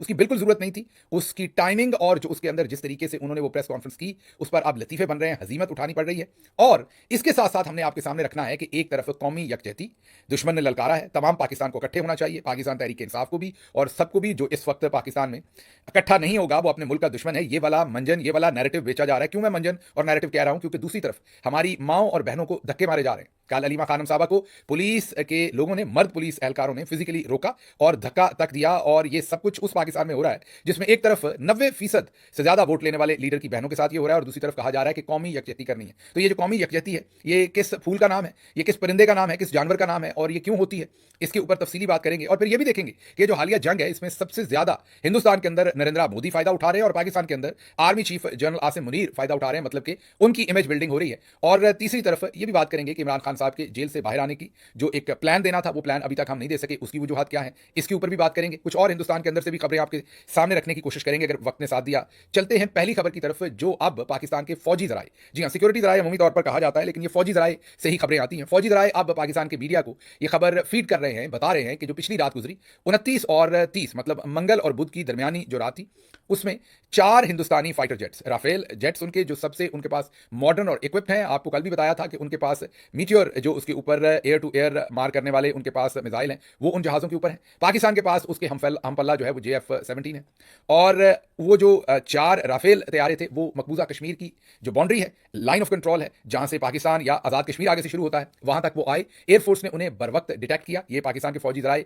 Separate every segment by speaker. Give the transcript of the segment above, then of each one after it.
Speaker 1: उसकी बिल्कुल जरूरत नहीं थी। उसकी टाइमिंग और जो उसके अंदर जिस तरीके से उन्होंने वो प्रेस कॉन्फ्रेंस की, उस पर अब लतीफे बन रहे हैं, हजीमत उठानी पड़ रही है। और इसके साथ साथ हमने आपके सामने रखना है कि एक तरफ कौमी यकजहती दुश्मन ने ललकारा है, तमाम पाकिस्तान को इकट्ठे होना चाहिए, पाकिस्तान तहरीक इंसाफ को भी और सबको भी। जो इस वक्त पाकिस्तान में इकट्ठा नहीं होगा वो अपने मुल्क का दुश्मन है। ये वाला मंजन, ये वाला नैरेटिव बेचा जा रहा है। क्यों मैं मंजन और नैरेटिव कह रहा हूं? क्योंकि दूसरी तरफ हमारी माओ और बहनों को धक्के मारे जा रहे हैं। कल अलीमा खानम साहबा को पुलिस के लोगों ने, मर्द पुलिस एहलकारों ने फिजिकली रोका और धक्का तक दिया। और ये सब कुछ उस पाकिस्तान में हो रहा है जिसमें एक तरफ 90% से ज्यादा वोट लेने वाले लीडर की बहनों के साथ ये हो रहा है और दूसरी तरफ कहा जा रहा है कि कौमी यकजहती करनी है। तो ये जो कौमी यकजहती है, ये किस फूल का नाम है, ये किस परिंदे का नाम है, किस जानवर का नाम है और ये क्यों होती है, इसके ऊपर तफसीली बात करेंगे। और फिर ये भी देखेंगे कि जो हालिया जंग है इसमें सबसे ज्यादा हिंदुस्तान के अंदर नरेंद्र मोदी फायदा उठा रहे हैं और पाकिस्तान के अंदर army chief general Asim Munir फायदा उठा रहे हैं, मतलब कि उनकी इमेज बिल्डिंग हो रही है। और तीसरी तरफ ये भी बात करेंगे कि इमरान खान साहब के जेल से बाहर आने की जो एक प्लान देना था, वो प्लान अभी तक हम नहीं दे सके, उसकी वजूहत क्या है, इसके ऊपर भी बात करेंगे। कुछ और हिंदुस्तान के अंदर से भी खबरें आपके सामने रखने की कोशिश करेंगे अगर वक्त ने साथ दिया। चलते हैं पहली खबर की तरफ, जो अब पाकिस्तान के फौजी जराए, जी हां सिक्योरिटी जराए अमूमी तौर पर कहा जाता है, लेकिन ये फौजी जराए से ही खबरें आती हैं। फौजी जराए अब पाकिस्तान के मीडिया को ये खबर फीड कर रहे हैं, बता रहे हैं कि जो पिछली रात गुजरी 29 और 30 मतलब मंगल और बुध की दरमियानी जो रात थी, उसमें 4 हिंदुस्तानी फाइटर जेट्स, राफेल जेट्स, उनके जो सबसे उनके पास मॉडर्न और इक्विप्ड हैं। आपको कल भी बताया था कि उनके पास मीटियोर, जो उसके ऊपर एयर टू एयर मार करने वाले उनके पास मिसाइल हैं, वो उन जहाज़ों के ऊपर हैं। पाकिस्तान के पास उसके हमपल्ला जो है वो JF-17 है। और वो जो 4 राफेल तैयारे थे वो मकबूजा कश्मीर की जो बाउंड्री है, लाइन ऑफ कंट्रोल है, जहां से पाकिस्तान या आज़ाद कश्मीर आगे से शुरू होता है, वहां तक वो आए। एयरफोर्स ने उन्हें बर वक्त डिटेक्ट किया। ये पाकिस्तान के फौजी जराए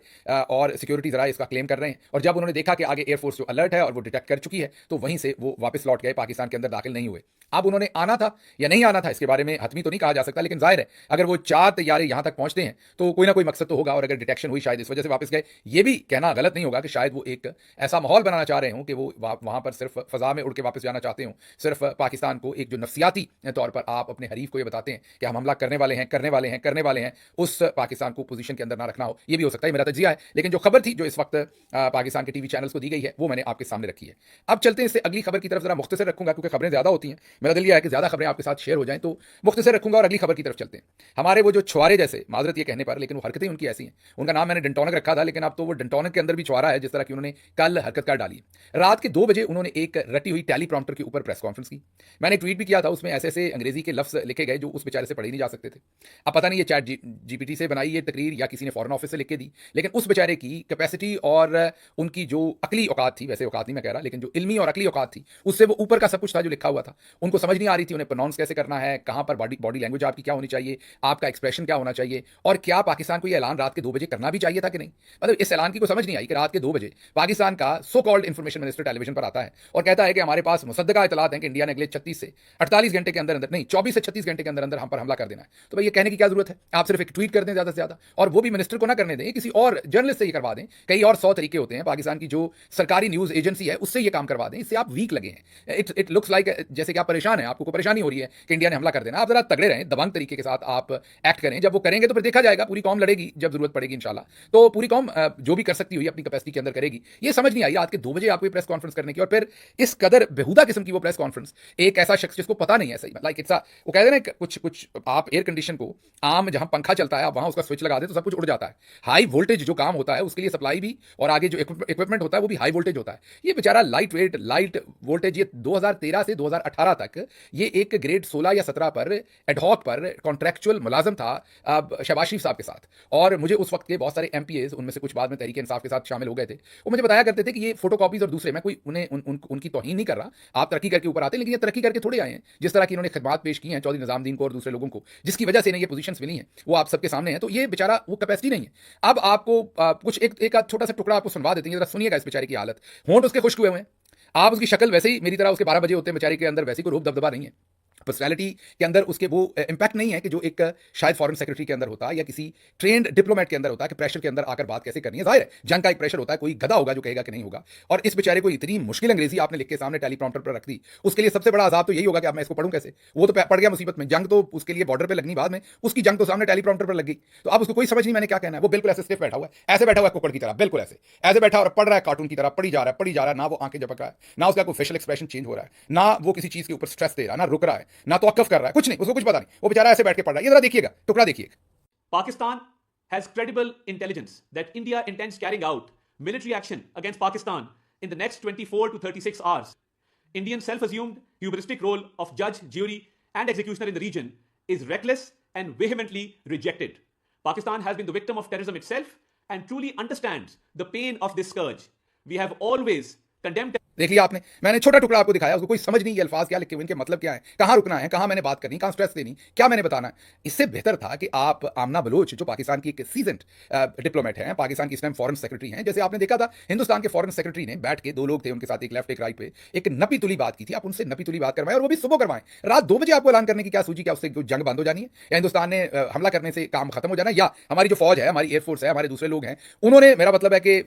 Speaker 1: और सिक्योरिटी जराए इसका क्लेम कर रहे हैं। और जब उन्होंने देखा कि आगे एयरफोर्स जो अलर्ट है और वो डिटेक्ट कर चुकी है, तो वहीं से वो वापस लौट गए, पाकिस्तान के अंदर दाखिल नहीं हुए। अब उन्होंने आना था या नहीं आना था, इसके बारे में हतमी तो नहीं कहा जा सकता, लेकिन जाहिर है अगर वो 4 तैयारे यहां तक पहुंचते हैं तो कोई ना कोई मकसद तो होगा। और अगर डिटेक्शन हुई शायद इस वजह से वापस गए, ये भी कहना गलत नहीं होगा कि शायद वो एक ऐसा माहौल बनाना चाह रहे हों कि वो वहां पर सिर्फ फजा में उड़ के वापस जाना चाहते हों। सिर्फ पाकिस्तान को एक जो नफसियाती तौर पर आप अपने हरीफ को ये बताते हैं कि हम हमला करने वाले हैं, करने वाले हैं, करने वाले हैं, उस पाकिस्तान को पोजीशन के अंदर ना रखना हो, ये भी हो सकता है, मेरा तजिया है। लेकिन जो खबर थी जो इस वक्त पाकिस्तान के टीवी चैनल्स को दी गई है, वो मैंने आपके सामने रखी है। अब चलते हैं इससे अगली खबर की तरफ, जरा मुख्तसर रखूंगा क्योंकि खबरें ज्यादा होती हैं। मेरा दिल यह है कि ज्यादा खबरें आपके साथ शेयर हो जाएं, तो मुख्तसर रखूंगा और अगली खबर की तरफ चलते हैं। हमारे वो जो छुआरे जैसे, माजरत ये कहने पर, लेकिन वो हरकतें उनकी ऐसी हैं, उनका नाम मैंने डंटोनक रखा था, लेकिन अब तो वो डंटोनक के अंदर भी छुआरा है, जिस तरह की उन्होंने कल हरकत कर डाली। रात के 2 बजे उन्होंने एक रटी हुई टेलीप्रॉम्प्टर के ऊपर प्रेस कॉन्फ्रेंस की। मैंने ट्वीट भी किया था, उसमें ऐसे ऐसे अंग्रेजी के लफ्ज लिखे गए जो उस बेचारे से पढ़े नहीं जा सकते थे। अब पता नहीं ये चैट जीपीटी से बनाई ये तकरीर या किसी ने फॉरेन ऑफिस से लिख के दी, लेकिन उस बेचारे की कैपेसिटी और उनकी जो अकली औकात थी, वैसे औकात नहीं मैं कह रहा, लेकिन जो इल्मी और अकली औकात थी, उससे वो ऊपर का सब कुछ था जो लिखा हुआ था। उनको समझ नहीं आ रही थी उन्हें प्रोनाउंस कैसे करना है, कहां पर बॉडी लैंग्वेज आपकी क्या होनी चाहिए, आपका एक्सप्रेशन क्या होना चाहिए, और क्या पाकिस्तान को यह ऐलान रात के 2 बजे करना भी चाहिए था कि नहीं। मतलब इस ऐलान की कोई समझ नहीं आई कि रात के 2 बजे पाकिस्तान का so called information minister television पर आता है और कहता है कि हमारे पास मुसद्दका इतलात है कि इंडिया ने अगले 36 से 48 घंटे के अंदर अंदर, नहीं 24 से 36 घंटे के अंदर अंदर हम पर हमला कर देना है। तो भाई ये कहने की क्या जरूरत है? आप सिर्फ एक ट्वीट कर दें ज्यादा से ज्यादा, और वो भी मिनिस्टर को ना करने दें, किसी और जर्नलिस्ट से ये करवा दें। कई और 100 तरीके होते हैं, पाकिस्तान की जो सरकारी न्यूज एजेंसी है उससे ये काम करवा दें। इससे आप वीक लगे हैं, इट लुक्स लाइक जैसे कि आप परेशान हैं, आपको कोई परेशानी हो रही है कि इंडिया ने हमला कर देना। आप जरा तगड़े रहें, दबंग तरीके के साथ आप एक्ट करें। जब वो करेंगे तो फिर देखा जाएगा, पूरी कौम लड़ेगी जब जरूरत पड़ेगी इंशाल्लाह। तो पूरी कौम जो भी कर सकती हुई अपनी कैपेसिटी के अंदर करेगी। ये समझ नहीं आई रात के 2 बजे आपको प्रेस कॉन्फ्रेंस करने की, और फिर इस कदर बेहुदा किस्म की वो प्रेस कॉन्फ्रेंस, एक ऐसा शख्स जिसको पता नहीं है सही, लाइक इट्स वो कहते हैं ना कुछ कुछ, आप एयर कंडीशन को आम जहां पंखा चलता है आप वहां उसका स्विच लगा दे तो सब कुछ उड़ जाता है। हाई वोल्टेज जो काम होता है उसके लिए सप्लाई भी और आगे जो इक्विपमेंट होता है वो भी हाई वोल्टेज होता है। ये बेचारा लाइट वेट लाइट वोल्टेज, ये 2013 से 2018 तक ये एक ग्रेड 16 या 17 पर एडहॉक पर कॉन्ट्रैक्चुअल मुलाजम था शहबाज शरीफ साहब के साथ। और मुझे उस वक्त के बहुत सारे एमपीएस, उनमें से कुछ बाद में तहरीक इंसाफ के साथ शामिल हो गए थे, वो मुझे बताया करते थे कि ये फोटोकॉपीज और दूसरे, मैं कोई उनकी तौहीन नहीं कर रहा, आप तरक्की करके ऊपर आते हैं, लेकिन ये तरक्की करके थोड़े आए हैं। जिस तरह की इन्होंने खिदमत पेश की हैं चौधरी निजामुद्दीन को और दूसरे लोगों को, जिसकी वजह से इन्हें ये पोजीशंस मिली हैं, वो आप सबके सामने है। तो ये बेचारा वो कैपेसिटी नहीं है। अब आपको कुछ एक छोटा सा टुकड़ा आपको सुनवा देते हैं, जरा सुनिएगा इस बेचारे की हालत। होंठ उसके खुश्क हुए हुए हैं, आप उसकी शक्ल वैसे ही मेरी तरह उसके 12 बजे होते हैं, बेचारे के अंदर वैसे कोई रूप दबदबा नहीं है, पर्सनैलिटी के अंदर उसके वो इंपैक्ट नहीं है कि जो एक शायद फॉरेन सेक्रेटरी के अंदर होता है या किसी ट्रेंड डिप्लोमेट के अंदर होता है कि प्रेशर के अंदर आकर बात कैसे करनी है। जाहिर है जंग का एक प्रेशर होता है, कोई गधा होगा जो कहेगा कि नहीं होगा। और इस बेचारे को इतनी मुश्किल अंग्रेजी आपने लिख के सामने टेलीप्रॉम्प्टर पर रख दी, उसके लिए सबसे बड़ा अजाब तो यही होगा कि अब मैं इसको पढ़ूं कैसे। वो तो पड़ गया मुसीबत में, जंग तो उसके लिए बॉर्डर पर लगनी बाद में, उसकी जंग तो सामने टेलीप्रॉम्प्टर पर लग गई। तो अब उसको कोई समझ नहीं मैंने क्या कहना है। वो बिल्कुल ऐसे स्टिफ बैठा हुआ है, ऐसे बैठा हुआ है कुकड़ की तरह, बिल्कुल ऐसे बैठा और पढ़ रहा है कार्टून की तरह, पढ़ी जा रहा है, ना वो आंखें झपक रहा है, ना उसका कोई फेशियल एक्सप्रेशन चेंज हो रहा है, ना वो किसी चीज के ऊपर स्ट्रेस दे रहा है, ना रुक रहा है, ना तवक्कुफ कर रहा है, कुछ नहीं, उसको कुछ पता नहीं, वो बेचारा ऐसे बैठ के पढ़ रहा है। ये जरा देखिएगा, टुकड़ा देखिए।
Speaker 2: Pakistan has credible intelligence that India intends carrying out military action against Pakistan in the next 24 to 36 hours. Indian self-assumed hubristic role of judge, jury, and executioner in the region is reckless and vehemently rejected. Pakistan has been the victim of terrorism itself and truly understands the pain of this scourge. We have always condemned.
Speaker 1: देख लिया आपने, मैंने छोटा टुकड़ा आपको दिखाया, उसको कोई समझ नहीं ये अल्फाज क्या लिखे हुए, इनके मतलब क्या है, कहाँ रुकना है, कहाँ मैंने बात करनी, कहाँ स्ट्रेस देनी, क्या मैंने बताना है। इससे बेहतर था कि आप आमना बलोच, जो पाकिस्तान की एक सीजन्ड डिप्लोमेट हैं, पाकिस्तान की इस टाइम फॉरेन सेक्रेटरी हैं, जैसे आपने देखा था हिंदुस्तान के फॉरेन सेक्रेटरी ने बैठ के, दो लोग थे उनके साथ, एक लेफ्ट एक राइट पे, एक नपी तुली बात की थी, आप उनसे नपी तुली बात करवाएं, और वो भी सुबह करवाएं। रात 2 बजे आपको ऐलान करने की क्या सूझी, क्या उससे जंग बंद हो जानी है, या हिंदुस्तान ने हमला करने से काम खत्म हो जाना है, या हमारी जो फौज है, हमारी एयरफोर्स है, हमारे दूसरे लोग हैं, उन्होंने, मेरा मतलब है कि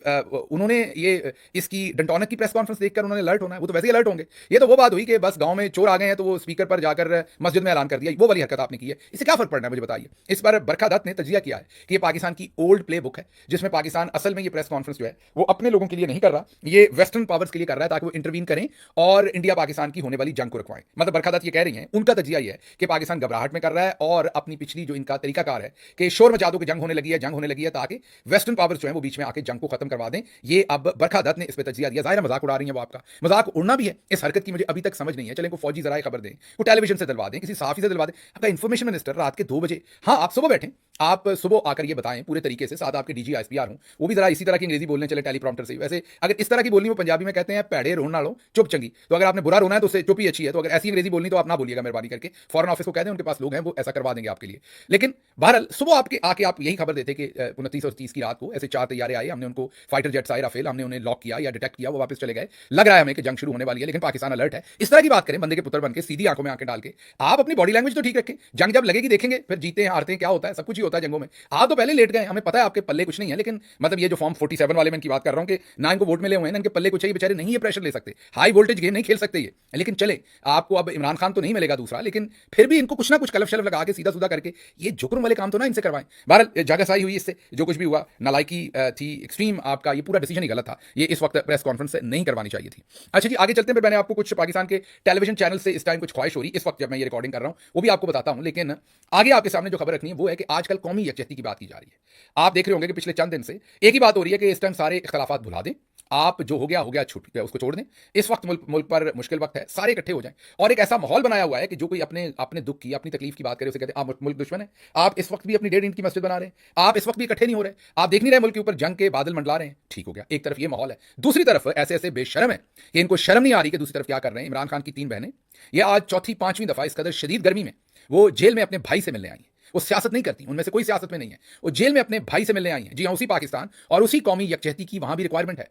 Speaker 1: उन्होंने ये इसकी डंटोनक की प्रेस कॉन्फ्रेंस देखकर उन्होंने अलर्ट होना है, वो तो वैसे ही अलर्ट होंगे। ये तो वो बात हुई कि बस गांव में चोर आ गए हैं तो वो स्पीकर पर जाकर मस्जिद में ऐलान कर दिया, वो वाली हरकत आपने की है। इससे क्या फर्क पड़ना है मुझे बताइए। इस पर बरखा दत्त ने तजिया किया है कि ये पाकिस्तान की ओल्ड प्ले बुक है, जिसमें पाकिस्तान असल में ये प्रेस कॉन्फ्रेंस जो है वो अपने लोगों के लिए नहीं कर रहा, ये वेस्टर्न पावर्स के लिए कर रहा है ताकि वो इंटरवीन करें और इंडिया पाकिस्तान की होने वाली जंग को रुकवाएं। मतलब बरखा दत्त ये कह रही हैं, उनका तजिया ये है कि पाकिस्तान घबराहट में कर रहा है और अपनी पिछली जो इनका तरीकाकार है कि शोर मचा दो कि जंग होने लगी है, जंग होने लगी है, ताकि वेस्टर्न पावर्स जो है वो बीच में आके जंग को खत्म करवा दें। ये अब बरखा दत्त ने इस पर तजिया दिया। जाहिर मजाक उड़ा रही है वो, आपका मजाक उड़ना भी है। इस हरकत की मुझे अभी तक समझ नहीं है। चलें को फौजी जराए खबर दें, को टेलीविजन से दिलवा दें, किसी सहाफी से दिलवा दें, आपका इन्फॉर्मेशन मिनिस्टर रात के 2 बजे, हाँ आप सुबह बैठें, आप सुबह आकर ये बताएं पूरे तरीके से, साथ आपके डीजी आईएसपीआर हूं, वो भी जरा इसी तरह की अंग्रेजी बोलने चले टेलीप्रॉम्प्टर से। वैसे अगर इस तरह की बोलनी, वो पंजाबी में कहते हैं पैड़े रोन नालों चुप चंगी, तो अगर आपने बुरा रोना है तो उससे चुप ही अच्छी है। तो अगर ऐसी अंग्रेजी बोलनी तो आप ना बोलिएगा मेहरबानी करके, फॉरेन ऑफिस को कह दें, उनके पास लोग हैं वो ऐसा करवा देंगे आपके लिए। लेकिन बहरहाल सुबह आपके आके आप यही खबर देते कि 29 और 30 की रात को ऐसे 4 तैयारे आए, हमने उनको फाइटर जेट्स आए राफेल, हमने उन्हें लॉक किया या डिटेक्ट किया, वो वापस चले गए। लग रहा है हमें कि जंग शुरू होने वाली है, लेकिन पाकिस्तान अलर्ट है। इस तरह की बात करें बंदे के पुत्र बनके, सीधी आंखों में आंखें डाल के, आप अपनी बॉडी लैंग्वेज तो ठीक रखें। जंग जब लगेगी देखेंगे, फिर जीते हैं हारते हैं क्या होता है, सब कुछ ही होता है जंगों में। आप तो पहले लेट गए, हमें पता है आपके पल्ले कुछ नहीं है, लेकिन मतलब ये जो फॉर्म 47 वाले में इनकी बात कर रहा हूं कि ना इनको वोट मिले हुए हैं, इनके पल्ले कुछ है, बेचारे नहीं ये प्रेशर ले सकते, हाई वोल्टेज गेम नहीं खेल सकते ये। लेकिन चले, आपको अब इमरान खान तो नहीं मिलेगा दूसरा, लेकिन फिर भी इनको कुछ ना कुछ कलफ शलफ लगा के सीधा सुधा करके ये जुक्र वाले काम तो ना इनसे करवाएं। बहरहाल जगहसाई हुई इससे, जो कुछ भी हुआ नालायकी थी एक्सट्रीम, आपका ये पूरा डिसीजन ही गलत था, ये इस वक्त प्रेस कॉन्फ्रेंस नहीं करवानी चाहिए थी। अच्छा जी, आगे चलते हैं। मैंने आपको कुछ पाकिस्तान के टेलीविजन चैनल से इस टाइम कुछ ख्वाहिश हो रही इस वक्त जब मैं ये रिकॉर्डिंग कर रहा हूं, वो भी आपको बताता हूं, लेकिन आगे आपके सामने जो खबर रखनी है वो है कि आजकल कौमी यकजहती की बात की जा रही है। आप देख रहे होंगे कि पिछले चंद दिन से एक ही बात हो रही है कि इस टाइम सारे इख्तलाफात भुला दें, आप जो हो गया छूट गया, उसको छोड़ दें। इस वक्त मुल्क पर मुश्किल वक्त है, सारे इकट्ठे हो जाएं। और एक ऐसा माहौल बनाया हुआ है कि जो कोई अपने दुख की, अपनी तकलीफ की बात करे, उसे कहते हैं आप मुल्क दुश्मन है। आप इस वक्त भी अपनी 1.5 इंच की मस्जिद बना रहे हैं, आप इस वक्त भी इकट्ठे नहीं हो रहे, आप देख नहीं रहे मुल्क के ऊपर जंग के बादल मंडला रहे हैं। ठीक हो गया, एक तरफ ये माहौल है, दूसरी तरफ ऐसे ऐसे बेशर्म है कि इनको शर्म नहीं आ रही कि दूसरी तरफ क्या कर रहे हैं। इमरान खान की 3 बहनें, ये आज चौथी 5वीं दफा इस कदर शदीद गर्मी में वो जेल में अपने भाई से मिलने आई हैं। वो सियासत नहीं करती, उनमें से कोई सियासत में नहीं है, वो जेल में अपने भाई से मिलने आई हैं। जी हाँ, उसी पाकिस्तान और उसी कौमी यकजहती की वहां भी रिक्वायरमेंट है।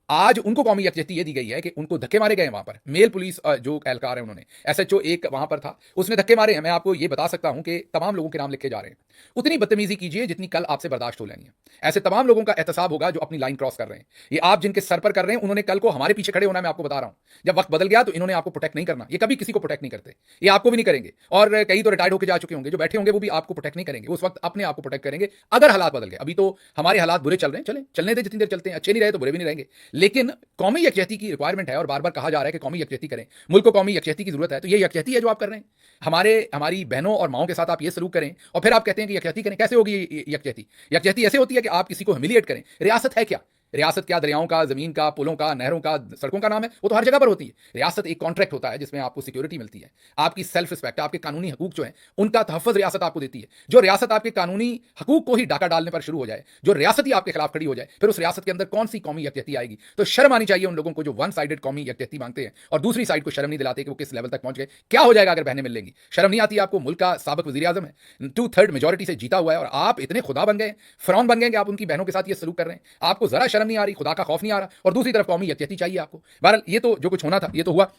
Speaker 1: आज उनको कौमी यकजहती ये दी गई है कि उनको धक्के मारे गए वहां पर। मेल पुलिस जो एहलकार है, उन्होंने एसएचओ एक वहां पर था, उसने धक्के मारे हैं। मैं आपको ये बता सकता हूं कि तमाम लोगों के नाम लिखे जा रहे हैं। उतनी बदतमीजी कीजिए जितनी कल आपसे बर्दाश्त हो लेनी है। ऐसे तमाम लोगों का एहतसाब होगा जो अपनी लाइन क्रॉस कर रहे हैं। ये आप जिनके सर पर कर रहे हैं, उन्होंने कल को हमारे पीछे खड़े होना, मैं आपको बता रहा हूं। जब वक्त बदल गया तो इन्होंने आपको प्रोटेक्ट नहीं करना, ये कभी किसी को प्रोटेक्ट नहीं करते, ये आपको भी नहीं करेंगे। और कई तो रिटायर्ड होकर जा चुके होंगे, जो बैठे होंगे वो भी आपको प्रोटेक्ट नहीं करेंगे, उस वक्त अपने आप को प्रोटेक्ट करेंगे अगर हालात बदल गए। अभी तो हमारे हालात बुरे चल रहे हैं, चलने दे, जितनी देर चलते हैं, अच्छे नहीं रहे तो बुरे भी नहीं रहेंगे। लेकिन कौमी यकजहती की रिक्वायरमेंट है और बार बार कहा जा रहा है कि कौमी यकजहती करें, मुल्क को कौमी यकजहती की जरूरत है। तो ये यकजहती है जो आप कर रहे हैं। हमारी बहनों और माओं के साथ आप ये सलूक करें और फिर आप कहते हैं कि यकजहती करें। कैसे होगी यकजहती? यकजहती ऐसे होती है कि आप किसी को ह्यूमिलिएट करें। रियासत है क्या? रियासत क्या दरियाओं का, जमीन का, पुलों का, नहरों का, सड़कों का नाम है? वो तो हर जगह पर होती है। रियासत एक कॉन्ट्रैक्ट होता है जिसमें आपको सिक्योरिटी मिलती है, आपकी सेल्फ रिस्पेक्ट, आपके कानूनी हकूक जो है उनका तहफ़्फ़ुज़ रियासत आपको देती है। जो रियासत आपके कानूनी हकूक को ही डाका डालने पर शुरू हो जाए, जो रियासत ही आपके खिलाफ खड़ी हो जाए, फिर उस रियासत के अंदर कौन सी कौमी यकजहती आएगी? तो शर्म आनी चाहिए उन लोगों को जो वन साइडेड कौमी यकजहती मांगते हैं और दूसरी साइड को शर्म नहीं दिलाते कि वो किस लेवल तक पहुंच गए। क्या हो जाएगा अगर बहनें मिल लेंगी? शर्म नहीं आती आपको? मुल्क का साबिक वज़ीर आज़म है, 2/3 मेजॉरिटी से जीता हुआ है और आप इतने खुदा बन गए, फ़िरौन बन गए कि आप उनकी बहनों के साथ ये सलूक कर रहे हैं। आपको जरा शर्म नहीं आ रही, खुदा का खौफ नहीं आ रहा, और दूसरी तरफ कौमी यकजहती चाहिए आपको। बहरहाल ये तो जो कुछ होना था ये तो हुआ।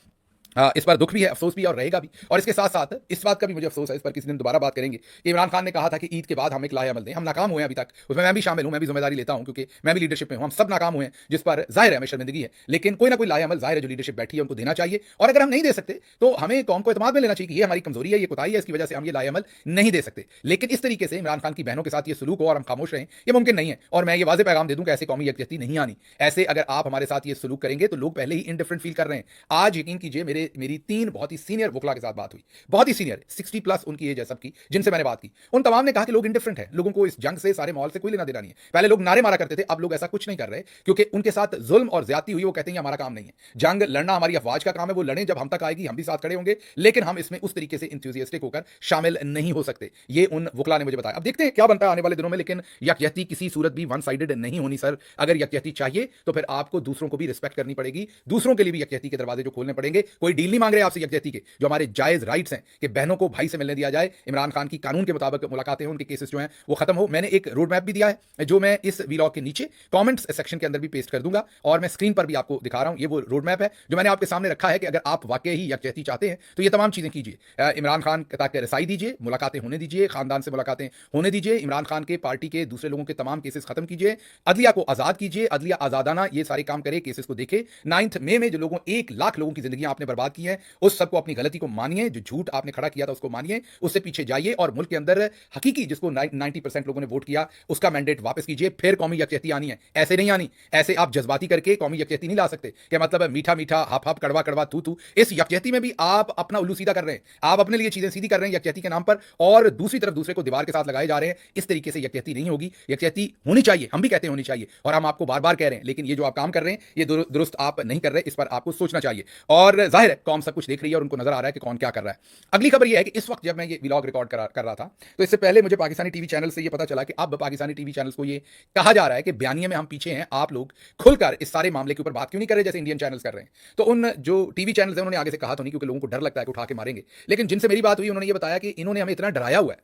Speaker 1: इस पर दुख भी है, अफसोस भी है और रहेगा भी। और इसके साथ साथ इस बात का भी मुझे अफसोस है, इस पर किसी दिन दोबारा बात करेंगे कि इमरान खान ने कहा था कि ईद के बाद हम एक लाहे अमल दें। हम नाकाम हुए हैं अभी तक, उसमें मैं भी शामिल हूं, मैं भी जिम्मेदारी लेता हूं क्योंकि मैं भी लीडरशिप में हूं। हम सब नाकाम हुए हैं, जिस पर जाहिर है हमें शर्मिंदगी है, लेकिन कोई ना कोई लाहे अमल जाहिर है जो लीडरशिप बैठी है उनको देना चाहिए। और अगर हम नहीं दे सकते तो हमें कौम को एतमाद में लेना चाहिए कि ये हमारी कमजोरी है, ये कोताही है, इसकी वजह से हम ये लाहे अमल नहीं दे सकते। लेकिन इस तरीके से इमरान खान की बहनों के साथ ये सलूक हो और हम खामोश रहें, ये मुमकिन नहीं है। और मैं ये वाज़ेह पैगाम दे दूं कि ऐसे कौमी यकजहती नहीं आनी। ऐसे अगर आप हमारे साथ ये सलूक करेंगे तो लोग पहले ही इनडिफरेंट फील कर रहे हैं। आज यकीन कीजिए, मेरे मेरी 3 बहुत ही सीनियर वोकला के साथ बात हुई, बहुत ही सीनियर 60 प्लस उनकी एज है सबकी, जिनसे मैंने बात की। उन तमाम ने कहा कि लोग इंडिफरेंट हैं, लोगों को इस जंग से, सारे माहौल से कोई लेना देना नहीं है। पहले लोग नारे मारा करते थे, अब लोग ऐसा कुछ नहीं कर रहे क्योंकि उनके साथ जुल्म और ज्यादती हुई। वो कहते हैं ये हमारा काम नहीं है, जंग लड़ना हमारी अफवाज का काम है, वो लड़ें, जब हम तक आएगी हम भी साथ खड़े होंगे, लेकिन हम इसमें उस तरीके से इंथुसियास्टिक होकर शामिल नहीं हो सकते। ये उन वोकला ने मुझे बताया। अब देखते हैं क्या बनता है आने वाले दिनों में, लेकिन यकजहती किसी सूरत भी वन साइडेड नहीं होनी सर। अगर यकजहती चाहिए तो फिर आपको दूसरों को भी रिस्पेक्ट करनी पड़ेगी, दूसरों के लिए भी यकजहती के दरवाजे जो खोलने पड़ेंगे। कोई डील नहीं मांग रहे आपसे यकजहती के, जो हमारे जायज राइट्स हैं कि बहनों को भाई से मिलने दिया जाए, इमरान खान की कानून के मुताबिक मुलाकातें हो, उनके केसेस जो हैं वो खत्म हो। मैंने एक रोड मैप भी दिया है जो मैं इस वीलॉग के नीचे कमेंट्स सेक्शन के अंदर भी पेस्ट कर दूंगा, और मैं स्क्रीन पर भी आपको दिखा रहा हूं। ये वो रोड मैप है जो मैंने आपके सामने रखा है कि अगर आप वाकई ही यकजहती चाहते हैं तो ये तमाम चीजें कीजिए। इमरान खान तक रसाई दीजिए, मुलाकातें होने दीजिए, खानदान से मुलाकातें होने दीजिए, इमरान खान के पार्टी के दूसरे लोगों के तमाम केसेस खत्म कीजिए, अदलिया को आजाद कीजिए, अदलिया आजादाना ये सारे काम करे, केसेस को देखे। 9 मई में जो लोगों 1 लाख लोगों की जिंदगी आपने बर्बाद की है, उस सबको अपनी गलती को मानिए, जो झूठ आपने खड़ा किया था उसको मानिए, उससे पीछे जाइए और मुल्क के अंदर हकीकी जिसको 90% लोगों ने वोट किया उसका मैंडेट वापस कीजिए। फिर कौमी यकजहती आनी है, ऐसे नहीं आनी। ऐसे आप जज्बाती करके कौमी यकजहती नहीं ला सकते कि मतलब मीठा मीठा हप हप कड़वा कड़वा थू थू। इस यकजहती में भी आप अपना उल्लू सीधा कर रहे हैं, आप अपने लिए चीजें सीधी कर रहे हैं यकजहती के नाम पर, और दूसरी तरफ दूसरे को दीवार के साथ लगाए जा रहे हैं। इस तरीके से यकजहती नहीं होगी। यकजहती होनी चाहिए, हम भी कहते हैं होनी चाहिए, और हम आपको बार बार कह रहे हैं, लेकिन ये जो आप काम कर रहे हैं ये दुरुस्त आप नहीं कर रहे, इस पर आपको सोचना चाहिए। और जाहिर है कौम सब कुछ देख रही है और उनको नजर आ रहा है कि कौन क्या कर रहा है। अगली खबर यह है कि इस वक्त जब मैं ये व्लॉग रिकॉर्ड कर रहा था तो इससे पहले मुझे पाकिस्तानी टीवी चैनल से ये पता चला कि अब पाकिस्तानी टीवी चैनल्स को ये कहा जा रहा है कि बयानिए में हम पीछे हैं, आप लोग खुलकर इस सारे मामले के ऊपर बात क्यों नहीं कर रहे जैसे इंडियन चैनल्स कर रहे हैं। तो उन जो टीवी चैनल्स हैं उन्होंने आगे से कहा तो नहीं, क्योंकि लोगों को डर लगता है कि उठा के मारेंगे, लेकिन जिनसे मेरी बात हुई उन्होंने ये बताया कि इन्होंने हमें इतना डराया हुआ है,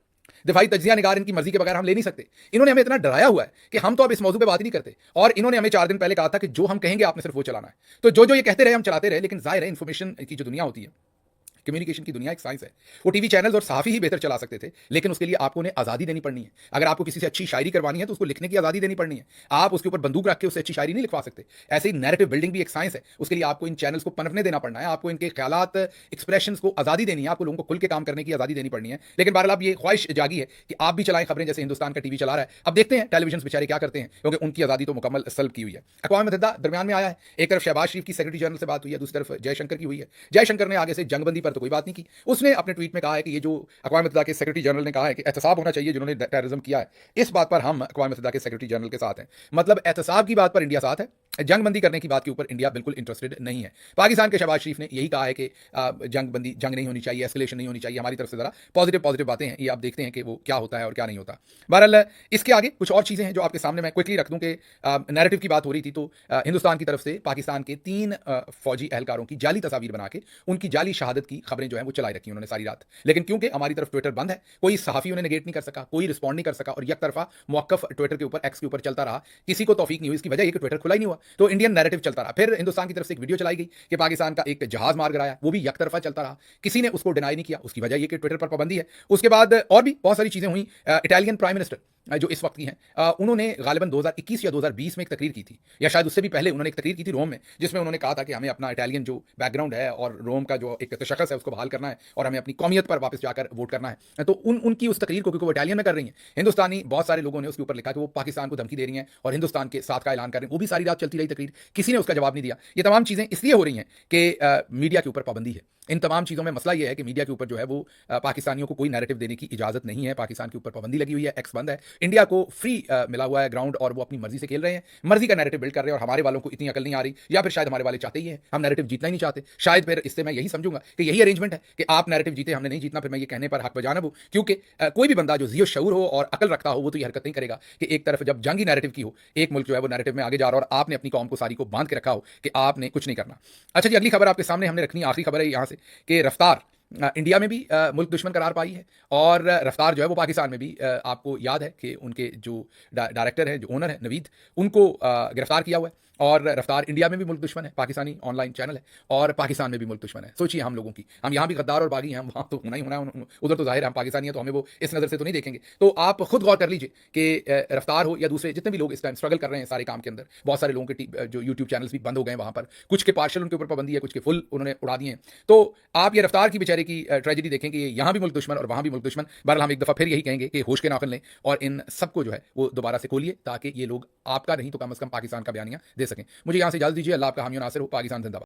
Speaker 1: दिफाई तज्जिया निगार इनकी मर्जी के बगैर हम ले नहीं सकते। इन्होंने हमें इतना डराया हुआ है कि हम तो अब इस मौजू पे बात ही नहीं करते, और इन्होंने हमें 4 दिन पहले कहा था कि जो हम कहेंगे आपने सिर्फ वो चलाना है। तो जो जो ये कहते रहे हम चलाते रहे, लेकिन जाहिर है इंफॉर्मेशन की जो दुनिया होती है, कम्युनिकेशन की दुनिया एक साइंस है, वो टीवी चैनल्स और सहाफ़ी ही बेहतर चला सकते थे, लेकिन उसके लिए आपको उन्हें आज़ादी देनी पड़नी है। अगर आपको किसी से अच्छी शायरी करवानी है तो उसको लिखने की आज़ादी देनी पड़नी है, आप उसके ऊपर बंदूक रख के उससे अच्छी शायरी नहीं लिखवा सकते। ऐसे ही नैरेटिव बिल्डिंग भी एक साइंस है, उसके लिए आपको इन चैनल्स को पनपने देना पड़ना है, आपको इनके ख्यालात एक्सप्रेशंस को आज़ादी देनी है, आपको लोगों को खुल के काम करने की आज़ादी देनी पड़नी है। लेकिन बहरहाल अब ये ख्वाहिश जागी है कि आप भी चलाएं खबरें जैसे हिंदुस्तान का टीवी चला रहा है। अब देखते हैं टेलीविजन बेचारे क्या करते हैं, क्योंकि उनकी आज़ादी तो मुकम्मल सल्ब की हुई है। अक़वाम मुत्तहिदा दरमियान में आया है, एक तरफ शहबाज शरीफ की सेक्रेटरी जनरल से बात हुई है, दूसरी तरफ जयशंकर की हुई है। जयशंकर ने आगे से जंगबंदी पर तो कोई बात नहीं की, उसने अपने ट्वीट में कहा है कि ये जो अक़वाम मुत्तहिदा के सेक्रेटरी जनरल ने कहा है कि एहतसाब होना चाहिए जिन्होंने टेररिज्म किया है, इस बात पर हम अक़वाम मुत्तहिदा के सेक्रेटरी जनरल के साथ हैं। मतलब एहतसाब की बात पर इंडिया साथ है, जंगबंदी करने की बात के ऊपर इंडिया बिल्कुल इंटरेस्टेड नहीं है। पाकिस्तान के शहबाज शरीफ ने यही कहा है कि जंग नहीं होनी चाहिए, एस्केलेशन नहीं होनी चाहिए। हमारी तरफ से जरा पॉजिटिव बातें हैं, ये आप देखते हैं कि वो क्या होता है और क्या नहीं होता। बहरहाल इसके आगे कुछ और चीज़ें हैं जो आपके सामने मैं क्विकली रख दूं कि नैरेटिव की बात हो रही थी, तो हिंदुस्तान की तरफ से पाकिस्तान के 3 फौजी एहलकारों की जाली तस्वीर बना के उनकी जाली शहादत की खबरें जो है वो चलाई रखी उन्होंने सारी रात। लेकिन क्योंकि हमारी तरफ ट्विटर बंद है, कोई सहाफ़ी उन्हें नेगेट नहीं कर सका, कोई रिस्पॉन्ड नहीं कर सका, और एक तरफा मौक़िफ़ ट्विटर के ऊपर, एक्स के ऊपर चलता रहा, किसी को तौफीक नहीं हुई। इसकी वजह यह कि ट्विटर खुला ही नहीं हुआ, तो इंडियन नैरेटिव चलता रहा। फिर हिंदुस्तान की तरफ से एक वीडियो चलाई गई कि पाकिस्तान का एक जहाज मार गिराया, वो भी एक तरफा चलता रहा, किसी ने उसको डिनाई नहीं किया। उसकी वजह यह कि ट्विटर पर पाबंदी है। उसके बाद और भी बहुत सारी चीज़ें हुई। इटालियन प्राइम मिनिस्टर जो इस वक्त की हैं, उन्होंने गालिबन 2021 या 2020 में एक तकरीर की थी, या शायद उससे भी पहले उन्होंने एक तकरीर की थी रोम में, जिसमें उन्होंने कहा था कि हमें अपना इटालियन जो बैकग्राउंड है और रोम का जो एक तशख़्ख़ुस है उसको बहाल करना है, और हमें अपनी कौमियत पर वापस जाकर वोट करना है। तो उनकी उस तकरीर को, क्योंकि वो इटालियन में कर रही हैं, हिंदुस्तानी बहुत सारे लोगों ने उसके ऊपर लिखा कि वो पाकिस्तान को धमकी दे रही हैं और हिंदुस्तान के साथ का ऐलान कर रहे हैं। वो भी सारी रात चलती रही तकरीर, किसी ने उसका जवाब नहीं दिया। ये तमाम चीज़ें इसलिए हो रही हैं कि मीडिया के ऊपर पाबंदी है। इन तमाम चीज़ों में मसला यह है कि मीडिया के ऊपर जो है वो पाकिस्तानियों को कोई नैरेटिव देने की इजाज़त नहीं है। पाकिस्तान के ऊपर पाबंदी लगी हुई है, एक्स बंद है, इंडिया को फ्री मिला हुआ है ग्राउंड, और वो अपनी मर्जी से खेल रहे हैं, मर्जी का नैरेटिव बिल्ड कर रहे हैं। और हमारे वालों को इतनी अकल नहीं आ रही, या फिर शायद हमारे वाले चाहते ही हैं, हम नैरेटिव जीतना ही नहीं चाहते। शायद फिर इससे मैं यही समझूंगा कि यही अरेंजमेंट है कि आप नैरेटिव जीते, हमने नहीं जीतना, फिर मैं ये कहने पर हक बजानब हूं। क्योंकि कोई भी बंदा जो जियो शऊर हो और अकल रखता हो वो तो ये हरकत नहीं करेगा कि एक तरफ जब जंगी नैरेटिव की हो, एक मुल्क जो है वो नैरेटिव में आगे जा रहा हो और आपने अपनी कौम को सारी को बांध के रखा हो कि आपने कुछ नहीं करना। अच्छा जी, अगली खबर आपके सामने हमने रखनी, आखिरी खबर है यहाँ से, कि रफ्तार इंडिया में भी मुल्क दुश्मन करार पाई है, और रफ्तार जो है वो पाकिस्तान में भी, आपको याद है कि उनके जो डायरेक्टर है, जो ओनर है नवीद, उनको गिरफ्तार किया हुआ है। और रफ्तार इंडिया में भी मुल्क दुश्मन है, पाकिस्तानी ऑनलाइन चैनल है, और पाकिस्तान में भी मुल्क दुश्मन है। सोचिए हम लोगों की, हम यहाँ भी गद्दार और बागी हैं, हम वहाँ तो होना ही होना है, उधर तो जाहिर है हम पाकिस्तानी हैं, तो हमें वो इस नज़र से तो नहीं देखेंगे। तो आप खुद गौर कर लीजिए कि रफ्तार हो या दूसरे जितने भी लोग इस टाइम स्ट्रगल कर रहे हैं सारे काम के अंदर, बहुत सारे लोगों के जो यूट्यूब चैनल्स भी बंद हो गए वहाँ पर, कुछ के पार्शल उनके ऊपर पाबंदी है, कुछ के फुल उन्होंने उड़ा दिए हैं। तो आप ये रफ्तार की बेचारे की ट्रेजेडी देखें कि यहाँ भी मुल्क दुश्मन और वहाँ भी मुल्क दुश्मन। बहरहाल हम एक दफ़ा फिर यही कहेंगे कि होश के नाखुन लें और इन सबको जो है वो दोबारा से खोलिए, ताकि ये लोग आपका नहीं तो कम अज़ कम पाकिस्तान का बयानिया दे सकें। मुझे यहाँ से इजाज़त दीजिए। अल्लाह आपका हामी और नासिर हो। पाकिस्तान जिंदाबाद।